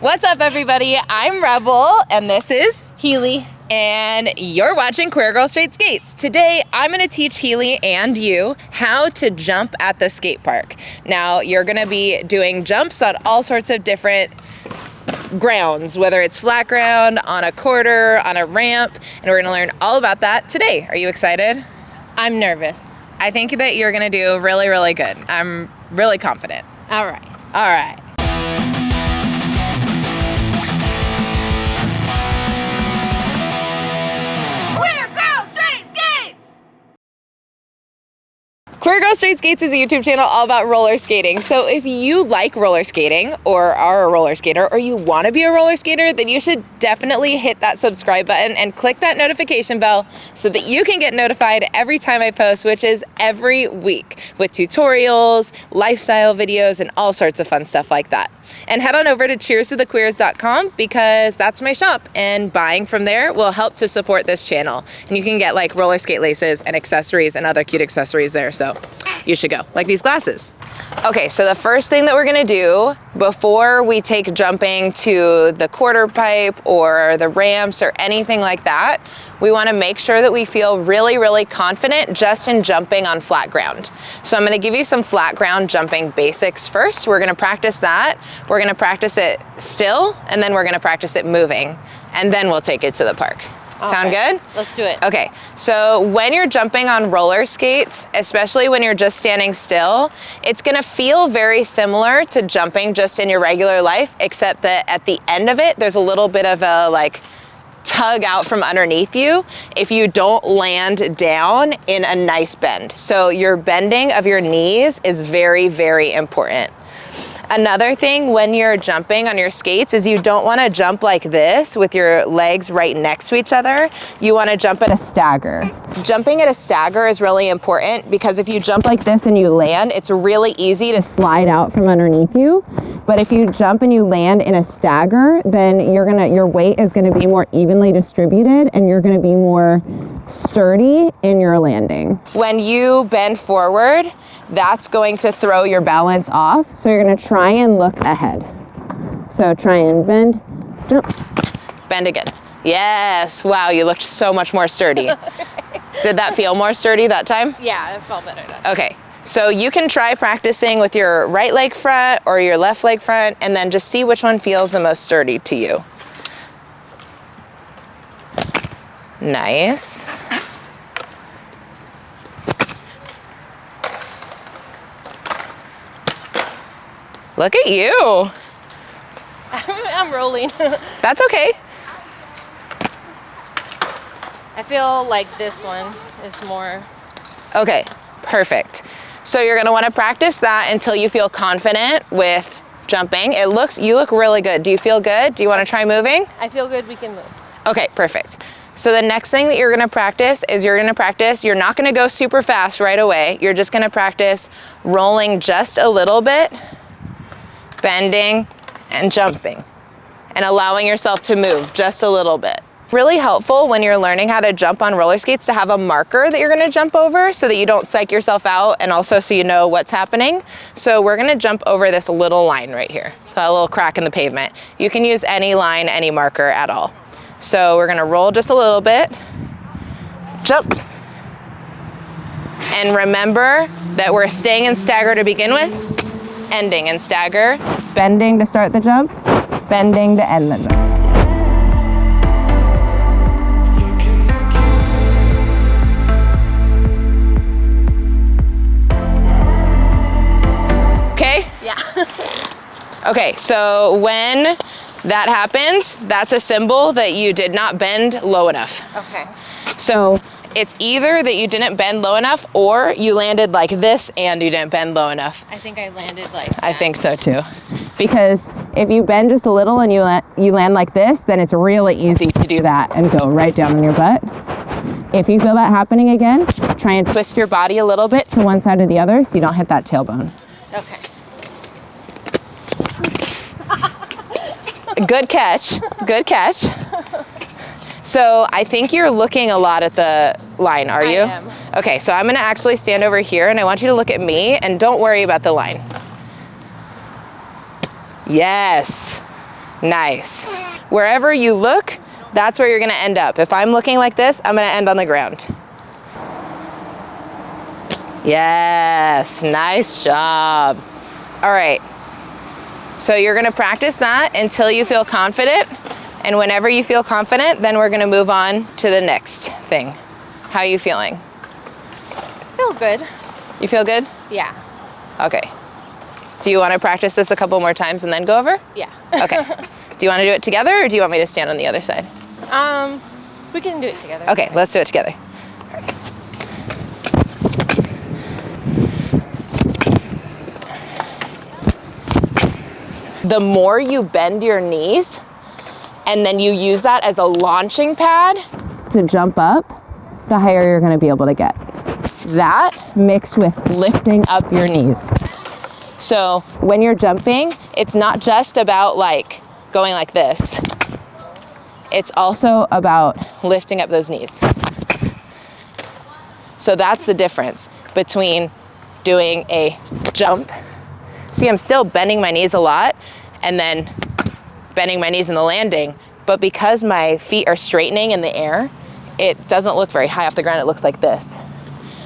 What's up, everybody? I'm Rebel, and this is Heely. And you're watching Queer Girl Straight Skates. Today, I'm gonna teach Heely and you how to jump at the skate park. Now, you're gonna be doing jumps on all sorts of different grounds, whether it's flat ground, on a quarter, on a ramp, and we're gonna learn all about that today. Are you excited? I'm nervous. I think that you're gonna do really, really good. I'm really confident. All right. All right. Queer Girl Straight Skates is a YouTube channel all about roller skating. So if you like roller skating or are a roller skater or you want to be a roller skater, then you should definitely hit that subscribe button and click that notification bell so that you can get notified every time I post, which is every week, with tutorials, lifestyle videos, and all sorts of fun stuff like that. And head on over to cheerstothequeers.com because that's my shop, and buying from there will help to support this channel. And you can get like roller skate laces and accessories and other cute accessories there, so you should go, like these glasses. Okay, so the first thing that we're gonna do before we take jumping to the quarter pipe or the ramps or anything like that, we wanna make sure that we feel really, really confident just in jumping on flat ground. So I'm gonna give you some flat ground jumping basics first. We're gonna practice that. We're gonna practice it still, and then we're gonna practice it moving, and then we'll take it to the park. Sound good? Let's do it. Okay, so when you're jumping on roller skates, especially when you're just standing still, it's gonna feel very similar to jumping just in your regular life, except that at the end of it, there's a little bit of a like tug out from underneath you if you don't land down in a nice bend. So your bending of your knees is very, very important. Another thing when you're jumping on your skates is you don't want to jump like this with your legs right next to each other. You want to jump at a stagger. Jumping at a stagger is really important because if you jump like this and you land, it's really easy to slide out from underneath you. But if you jump and you land in a stagger, then your weight is going to be more evenly distributed and you're going to be more sturdy in your landing. When you bend forward, that's going to throw your balance off. So you're going to try and look ahead. So try and bend, jump, bend again. Yes, wow, you looked so much more sturdy. Did that feel more sturdy that time? Yeah, it felt better that time. Okay, so you can try practicing with your right leg front or your left leg front, and then just see which one feels the most sturdy to you. Nice. Look at you. I'm rolling. That's okay. I feel like this one is more. Okay, perfect. So you're gonna wanna practice that until you feel confident with jumping. You look really good. Do you feel good? Do you wanna try moving? I feel good, we can move. Okay, perfect. So the next thing that you're gonna practice is you're not gonna go super fast right away. You're just gonna practice rolling just a little bit, bending and jumping, and allowing yourself to move just a little bit. Really helpful when you're learning how to jump on roller skates to have a marker that you're gonna jump over so that you don't psych yourself out, and also so you know what's happening. So we're gonna jump over this little line right here. So a little crack in the pavement. You can use any line, any marker at all. So we're gonna roll just a little bit, jump. And remember that we're staying in stagger to begin with, ending in stagger, bending to start the jump, bending to end the jump. Okay? Yeah. Okay, so when that happens, that's a symbol that you did not bend low enough. Okay. So it's either that you didn't bend low enough or you landed like this and you didn't bend low enough. I think I landed like that. I think so too. Because if you bend just a little and you land like this, then it's really easy to do that and go right down on your butt. If you feel that happening again, try and twist your body a little bit to one side or the other so you don't hit that tailbone. Okay. Good catch, good catch. So I think you're looking a lot at the line, are you? I am. Okay, so I'm gonna actually stand over here and I want you to look at me and don't worry about the line. Yes, Nice. Wherever you look, that's where you're gonna end up. If I'm looking like this, I'm gonna end on the ground. Yes, nice job. All right, so you're gonna practice that until you feel confident, and whenever you feel confident, then we're gonna move on to the next thing. How are you feeling? I feel good. You feel good? Yeah. Okay. Do you wanna practice this a couple more times and then go over? Yeah. Okay. Do you wanna do it together, or do you want me to stand on the other side? We can do it together. Okay, let's do it together. The more you bend your knees, and then you use that as a launching pad to jump up, the higher you're gonna be able to get. That mixed with lifting up your knees. So when you're jumping, it's not just about like going like this. It's also about lifting up those knees. So that's the difference between doing a jump. See, I'm still bending my knees a lot and then bending my knees in the landing, but because my feet are straightening in the air, it doesn't look very high off the ground, it looks like this.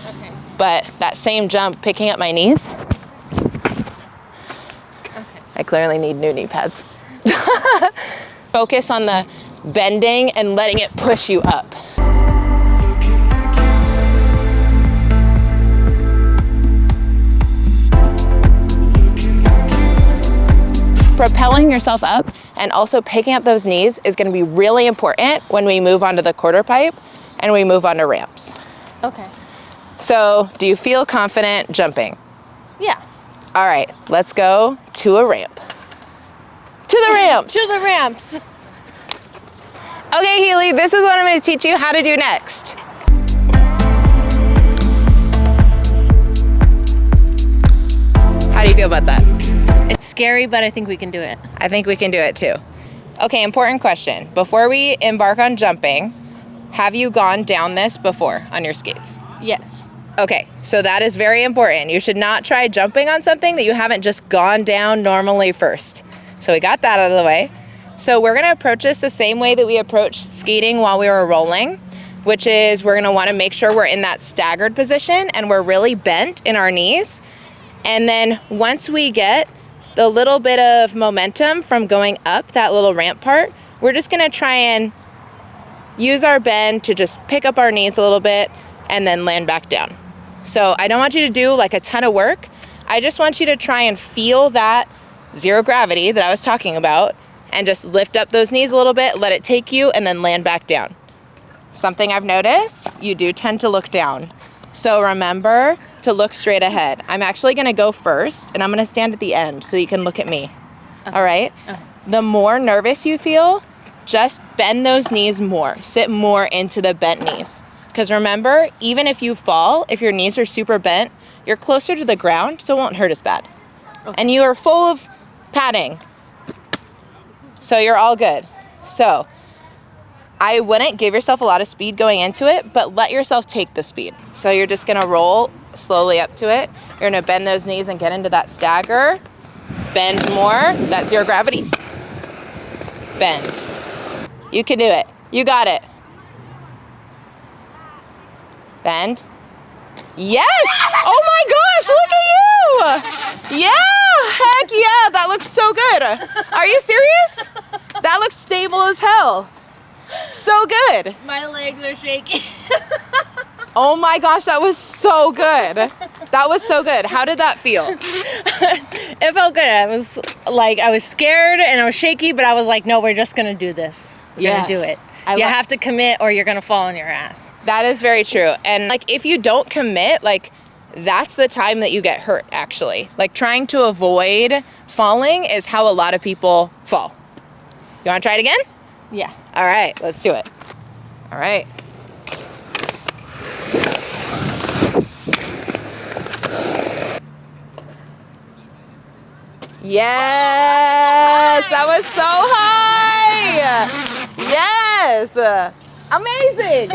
Okay. But that same jump, picking up my knees, I clearly need new knee pads. Focus on the bending and letting it push you up. Propelling yourself up and also picking up those knees is going to be really important when we move onto the quarter pipe and we move onto ramps. Okay. So, do you feel confident jumping? Yeah. All right, let's go to a ramp. To the ramps. To the ramps. Okay, Heely, this is what I'm going to teach you how to do next. How do you feel about that? It's scary, but I think we can do it. I think we can do it too. Okay, important question. Before we embark on jumping, have you gone down this before on your skates? Yes. Okay, so that is very important. You should not try jumping on something that you haven't just gone down normally first. So we got that out of the way. So we're gonna approach this the same way that we approached skating while we were rolling, which is we're gonna wanna make sure we're in that staggered position and we're really bent in our knees. And then once we get the little bit of momentum from going up that little ramp part, we're just gonna try and use our bend to just pick up our knees a little bit and then land back down. So I don't want you to do like a ton of work. I just want you to try and feel that zero gravity that I was talking about and just lift up those knees a little bit, let it take you, and then land back down. Something I've noticed, you do tend to look down. So remember to look straight ahead. I'm actually gonna go first and I'm gonna stand at the end so you can look at me. Okay. All right? Okay. The more nervous you feel, just bend those knees more. Sit more into the bent knees. Because remember, even if you fall, if your knees are super bent, you're closer to the ground, so it won't hurt as bad. Okay. And you are full of padding. So you're all good. So I wouldn't give yourself a lot of speed going into it, but let yourself take the speed. So you're just gonna roll slowly up to it. You're gonna bend those knees and get into that stagger. Bend more, that zero gravity. Bend. You can do it. You got it. Bend. Yes! Oh my gosh, look at you! Yeah, heck yeah, that looks so good. Are you serious? That looks stable as hell. So good. My legs are shaking. Oh my gosh, that was so good. That was so good. How did that feel? It felt good. I was scared and I was shaky, but I was like, no, we're just gonna do this. We're gonna do it. You have to commit or you're gonna fall on your ass. That is very true. And like if you don't commit, like that's the time that you get hurt actually. Like trying to avoid falling is how a lot of people fall. You wanna try it again? Yeah. All right, let's do it. All right. Yes, that was so high. Yes, amazing.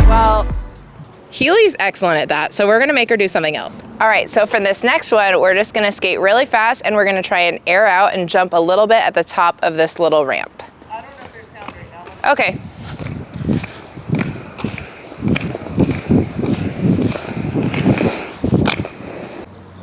Well, Heely's excellent at that, so we're gonna make her do something else. All right, so for this next one, we're just gonna skate really fast and we're gonna try and air out and jump a little bit at the top of this little ramp. I don't know if there's sound right now. Okay.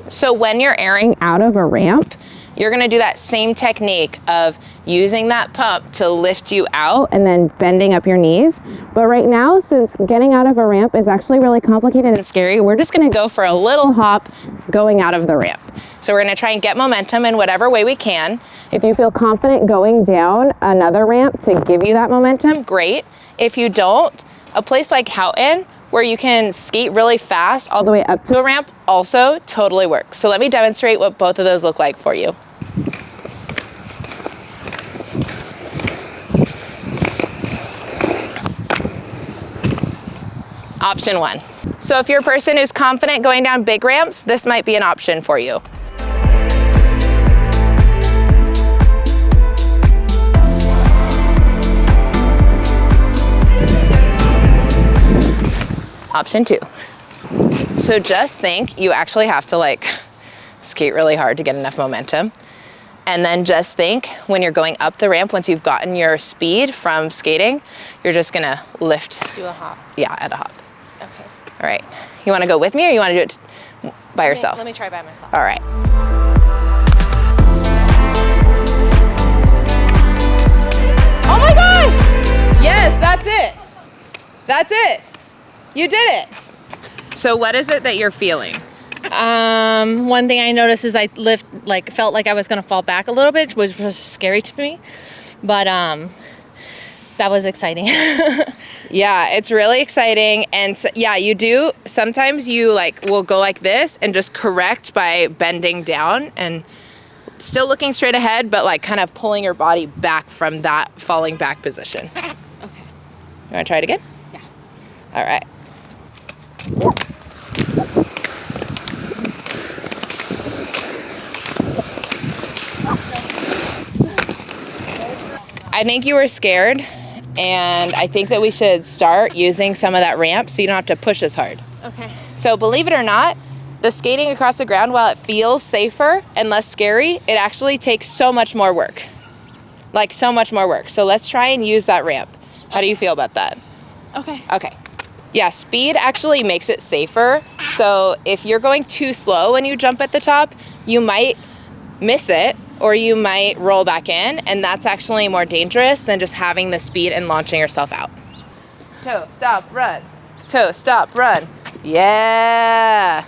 So when you're airing out of a ramp, you're gonna do that same technique of using that pump to lift you out and then bending up your knees. But right now, since getting out of a ramp is actually really complicated and scary, we're just gonna go for a little hop going out of the ramp. So we're gonna try and get momentum in whatever way we can. If you feel confident going down another ramp to give you that momentum, great. If you don't, a place like Houghton, where you can skate really fast all the way up to a ramp, also totally works. So let me demonstrate what both of those look like for you. Option one. So if you're a person who's confident going down big ramps, this might be an option for you. Option two. So just think you actually have to like skate really hard to get enough momentum. And then just think when you're going up the ramp, once you've gotten your speed from skating, you're just gonna lift. Do a hop. Yeah, at a hop. Okay. All right. You wanna go with me or you wanna do it by yourself? Let me try by myself. All right. Oh my gosh! Yes, that's it. That's it. You did it. So what is it that you're feeling? One thing I noticed is I felt like I was gonna fall back a little bit, which was scary to me, but that was exciting. Yeah, it's really exciting. And so, yeah, you do, sometimes you will go like this and just correct by bending down and still looking straight ahead, but kind of pulling your body back from that falling back position. Okay. You wanna try it again? Yeah. All right. I think you were scared, and I think that we should start using some of that ramp so you don't have to push as hard. Okay. So believe it or not, the skating across the ground, while it feels safer and less scary, it actually takes so much more work. So much more work. So let's try and use that ramp. How do you feel about that? Okay. Okay. Yeah, speed actually makes it safer. So if you're going too slow when you jump at the top, you might miss it or you might roll back in, and that's actually more dangerous than just having the speed and launching yourself out. Toe, stop, run. Toe, stop, run. Yeah.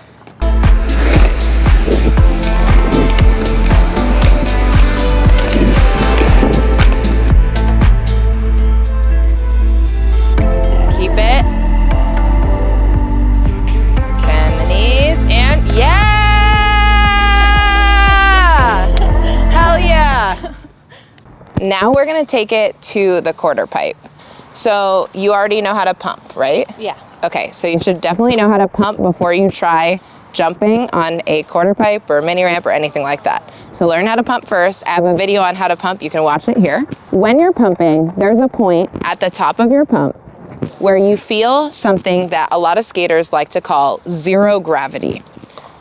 Keep it. Bend the knees and yeah! Hell yeah! Now we're gonna take it to the quarter pipe. So you already know how to pump, right? Yeah. Okay, so you should definitely know how to pump before you try jumping on a quarter pipe or mini ramp or anything like that. So learn how to pump first. I have a video on how to pump. You can watch it here. When you're pumping, there's a point at the top of your pump where you feel something that a lot of skaters like to call zero gravity.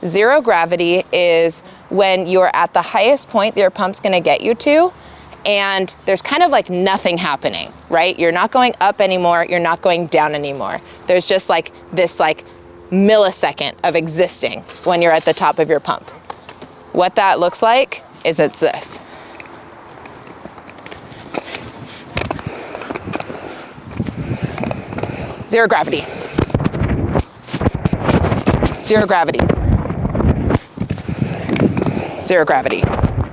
Zero gravity is when you're at the highest point that your pump's gonna get you to, and there's kind of nothing happening, right? You're not going up anymore, you're not going down anymore. There's just this millisecond of existing when you're at the top of your pump. What that looks like is it's this. Zero gravity. Zero gravity. Zero gravity.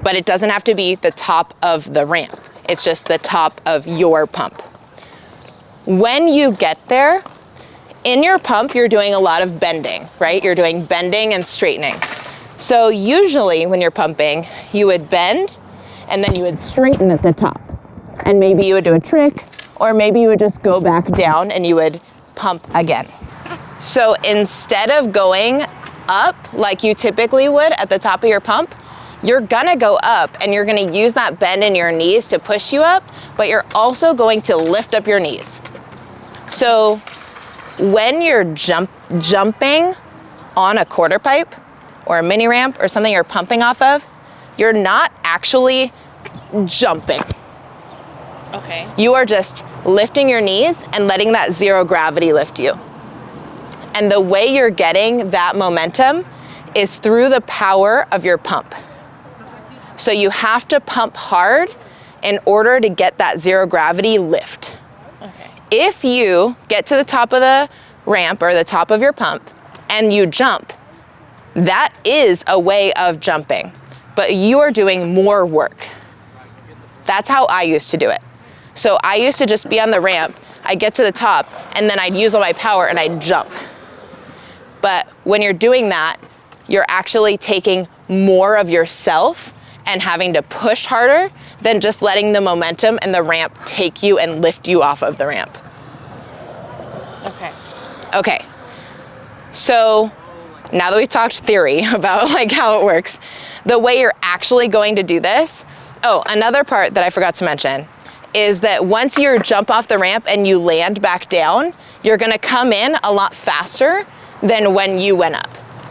But it doesn't have to be the top of the ramp. It's just the top of your pump. When you get there, in your pump, you're doing a lot of bending, right? You're doing bending and straightening. So usually when you're pumping, you would bend and then you would straighten at the top. And maybe you would do a trick, or maybe you would just go back down and you would pump again. So instead of going up like you typically would at the top of your pump, you're gonna go up and you're gonna use that bend in your knees to push you up, but you're also going to lift up your knees. So when you're jumping on a quarter pipe or a mini ramp or something you're pumping off of, you're not actually jumping. Okay. You are just lifting your knees and letting that zero gravity lift you. And the way you're getting that momentum is through the power of your pump. So you have to pump hard in order to get that zero gravity lift. Okay. If you get to the top of the ramp or the top of your pump and you jump, that is a way of jumping, but you are doing more work. That's how I used to do it. So I used to just be on the ramp, I'd get to the top, and then I'd use all my power and I'd jump. But when you're doing that, you're actually taking more of yourself and having to push harder than just letting the momentum and the ramp take you and lift you off of the ramp. Okay. Okay, so now that we've talked theory about like how it works, the way you're actually going to do this, oh, another part that I forgot to mention is that once you jump off the ramp and you land back down, you're gonna come in a lot faster than when you went up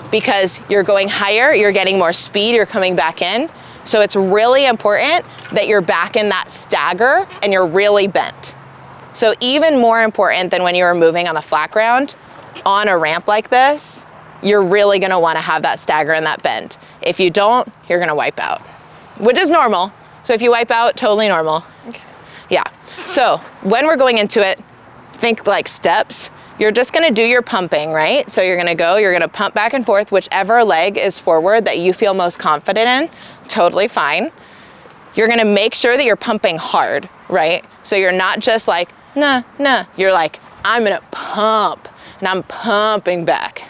because you're going higher, you're getting more speed, you're coming back in. So it's really important that you're back in that stagger and you're really bent. So even more important than when you were moving on the flat ground, on a ramp like this, you're really gonna wanna have that stagger and that bend. If you don't, you're gonna wipe out, which is normal. So if you wipe out, totally normal. Okay. Yeah, so when we're going into it, think like steps. You're just gonna do your pumping, right? So you're gonna pump back and forth, whichever leg is forward that you feel most confident in, totally fine. You're gonna make sure that you're pumping hard, right? So you're not just like, nah. You're like, I'm gonna pump, and I'm pumping back.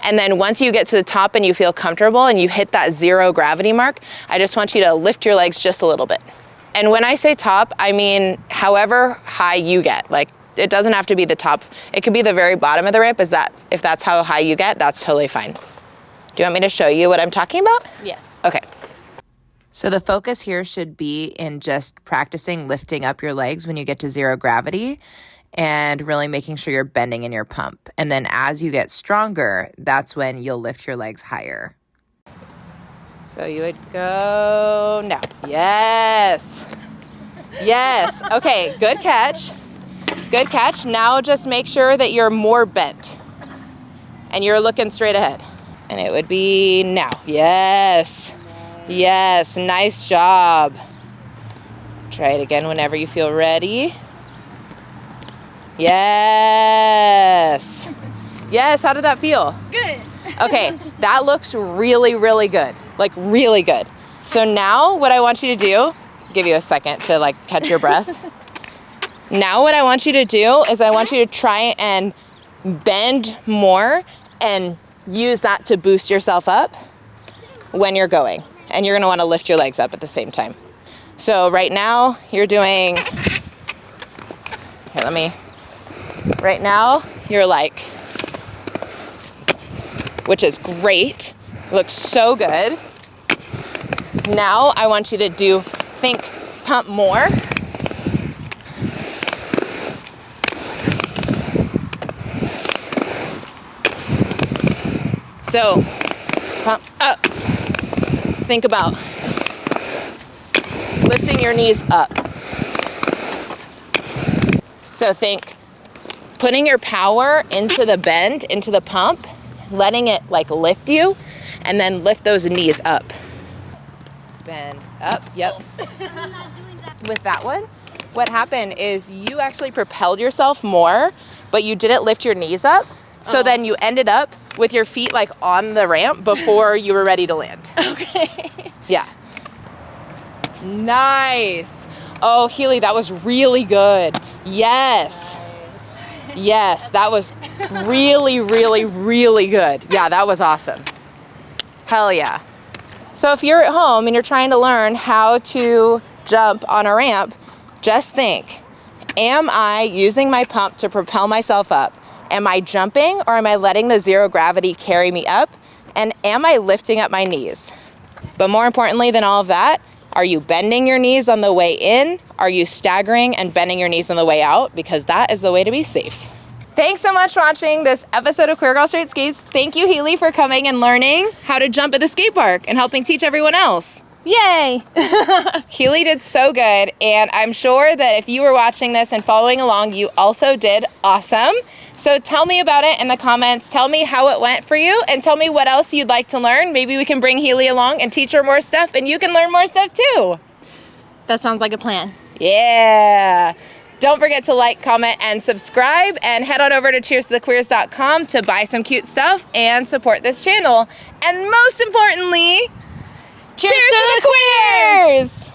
And then once you get to the top and you feel comfortable and you hit that zero gravity mark, I just want you to lift your legs just a little bit. And when I say top, I mean however high you get. Like, it doesn't have to be the top. It could be the very bottom of the ramp. If that's how high you get, that's totally fine. Do you want me to show you what I'm talking about? Yes. Okay. So the focus here should be in just practicing lifting up your legs when you get to zero gravity and really making sure you're bending in your pump. And then as you get stronger, that's when you'll lift your legs higher. So you would go now. Yes. Yes. Okay, good catch. Good catch. Now just make sure that you're more bent and you're looking straight ahead. And it would be now. Yes. Yes, nice job. Try it again whenever you feel ready. Yes. Yes, how did that feel? Good. Okay, that looks really, really good. Like really good. So now what I want you to do, give you a second to like catch your breath. Now what I want you to do is I want you to try and bend more and use that to boost yourself up when you're going. And you're gonna wanna lift your legs up at the same time. So right now you're doing, right now you're like, which is great, looks so good. Now I want you to think pump more. So pump up. Think about lifting your knees up. So think putting your power into the bend, into the pump, letting it like lift you, and then lift those knees up. Bend up, yep. With that one, what happened is you actually propelled yourself more, but you didn't lift your knees up. So then you ended up with your feet like on the ramp before you were ready to land. Okay. Yeah. Nice. Oh, Heely, that was really good. Yes. Yes, that was really, really, really good. Yeah, that was awesome. Hell yeah. So if you're at home and you're trying to learn how to jump on a ramp, just think, am I using my pump to propel myself up? Am I jumping or am I letting the zero gravity carry me up? And am I lifting up my knees? But more importantly than all of that, are you bending your knees on the way in? Are you staggering and bending your knees on the way out? Because that is the way to be safe. Thanks so much for watching this episode of Queer Girl Straight Skates. Thank you, Heely, for coming and learning how to jump at the skate park and helping teach everyone else. Yay! Heely did so good, and I'm sure that if you were watching this and following along, you also did awesome. So tell me about it in the comments. Tell me how it went for you, and tell me what else you'd like to learn. Maybe we can bring Heely along and teach her more stuff, and you can learn more stuff too. That sounds like a plan. Yeah. Don't forget to like, comment, and subscribe, and head on over to cheerstothequeers.com to buy some cute stuff and support this channel. And most importantly, cheers to the queers!